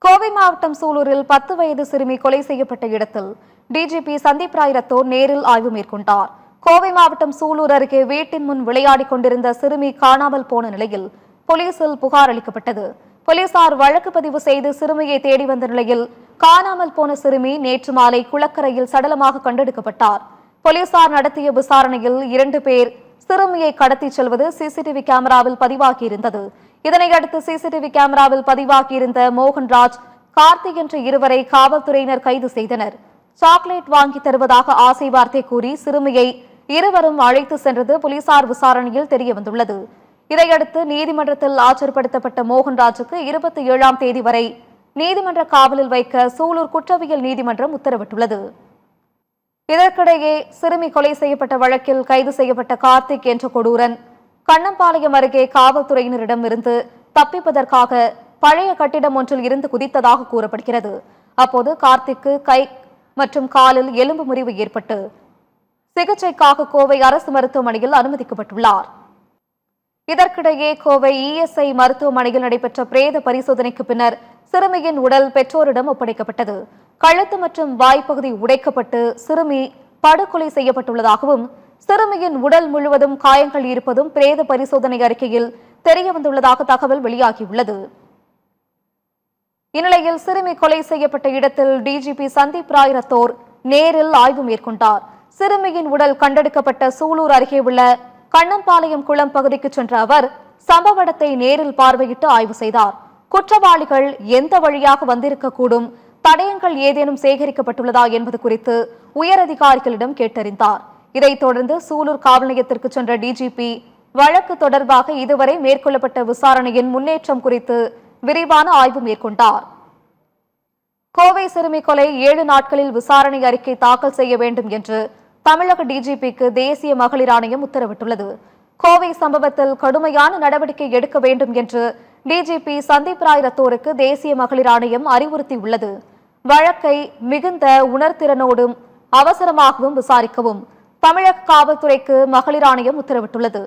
கோவை மாவட்டம் சூலூரில் 10 வயது சிறுமி கொலை செய்யப்பட்ட இடத்தில் டிஜிபி சந்தீப் ராய் ரத்தோர் நேரில் ஆய்வு மேற்கொண்டார். கோவை மாவட்டம் சூலூர் அருகே வீட்டின் முன் விளையாடிக் கொண்டிருந்த சிறுமி காணாமல் போன நிலையில் போலீசில் புகார் அளிக்கப்பட்டது. போலீசார் வழக்கு பதிவு செய்து சிறுமியை தேடி வந்த நிலையில் காணாமல் போன சிறுமி நேற்று மாலை குளக்கரையில் சடலமாக கண்டெடுக்கப்பட்டார். போலீசார் நடத்திய விசாரணையில் 2 பேர் சிறுமியை கடத்திச் செல்வது சிசிடிவி கேமராவில் பதிவாகியிருந்தது. இதனையடுத்து சிசிடிவி கேமராவில் பதிவாகியிருந்த மோகன்ராஜ், கார்த்திக் என்ற இருவரை காவல்துறையினர் கைது செய்தனர். சாக்லேட் வாங்கி தருவதாக ஆசை வார்த்தை கூறி சிறுமியை இருவரும் அழைத்து சென்றது போலீசார் விசாரணையில் தெரியவந்துள்ளது. இதையடுத்து நீதிமன்றத்தில் ஆஜர்படுத்தப்பட்ட மோகன்ராஜுக்கு 27ஆம் தேதி வரை நீதிமன்ற காவலில் வைக்க சூலூர் குற்றவியல் நீதிமன்றம் உத்தரவிட்டுள்ளது. இதற்கிடையே சிறுமி கொலை செய்யப்பட்ட வழக்கில் கைது செய்யப்பட்ட கார்த்திக் என்ற கொடூரன் கண்ணம்பாளையம் அருகே காவல்துறையினரிடம் இருந்து தப்பிப்பதற்காக பழைய கட்டிடம் ஒன்றில் இருந்து குதித்ததாக கூறப்படுகிறது. அப்போது கார்த்திக்கு கை மற்றும் காலில் எலும்பு முறிவு ஏற்பட்டு சிகிச்சைக்காக கோவை அரசு மருத்துவமனையில் அனுமதிக்கப்பட்டுள்ளார். இதற்கிடையே கோவை இஎஸ்ஐ மருத்துவமனையில் நடைபெற்ற பிரேத பரிசோதனைக்கு பின்னர் சிறுமியின் உடல் பெற்றோரிடம் ஒப்படைக்கப்பட்டது. கழுத்து மற்றும் வாய்ப்பகுதி உடைக்கப்பட்டு சிறுமி படுகொலை செய்யப்பட்டுள்ளதாகவும் சிறுமியின் உடல் முழுவதும் காயங்கள் இருப்பதும் பிரேத பரிசோதனை அறிக்கையில் தெரியவந்துள்ளதாக தகவல் வெளியாகியுள்ளது. இந்நிலையில் சிறுமி கொலை செய்யப்பட்ட இடத்தில் டிஜிபி சந்தீப் ராய் ரத்தோர் நேரில் ஆய்வு மேற்கொண்டார். சிறுமியின் உடல் கண்டெடுக்கப்பட்ட சூலூர் அருகே உள்ள கண்ணம்பாளையம் குளம் பகுதிக்கு சென்ற அவர் சம்பவ இடத்தை நேரில் பார்வையிட்டு ஆய்வு செய்தார். குற்றவாளிகள் எந்த வழியாக வந்திருக்கக்கூடும், தடயங்கள் ஏதேனும் சேகரிக்கப்பட்டுள்ளதா என்பது குறித்து உயரதிகாரிகளிடம் கேட்டறிந்தார். இதைத் தொடர்ந்து சூலூர் காவல் நிலையத்திற்கு சென்ற டிஜிபி வழக்கு தொடர்பாக இதுவரை மேற்கொள்ளப்பட்ட விசாரணையின் முன்னேற்றம் குறித்து விரிவான ஆய்வு மேற்கொண்டார். கோவை சிறுமி கொலை 7 நாட்களில் விசாரணை அறிக்கை தாக்கல் செய்ய வேண்டும் என்று தமிழக டிஜிபிக்கு தேசிய மகளிர் ஆணையம் உத்தரவிட்டுள்ளது. கோவை சம்பவத்தில் கடுமையான நடவடிக்கை எடுக்க வேண்டும் என்று டிஜிபி சந்தீப் ராய் ரத்தோருக்கு தேசிய மகளிர் ஆணையம் அறிவுறுத்தியுள்ளது. வழக்கை மிகுந்த உணர்திறனோடும் அவசரமாகவும் விசாரிக்கவும் தமிழக காவல்துறைக்கு மகளிர் ஆணையம் உத்தரவிட்டுள்ளது.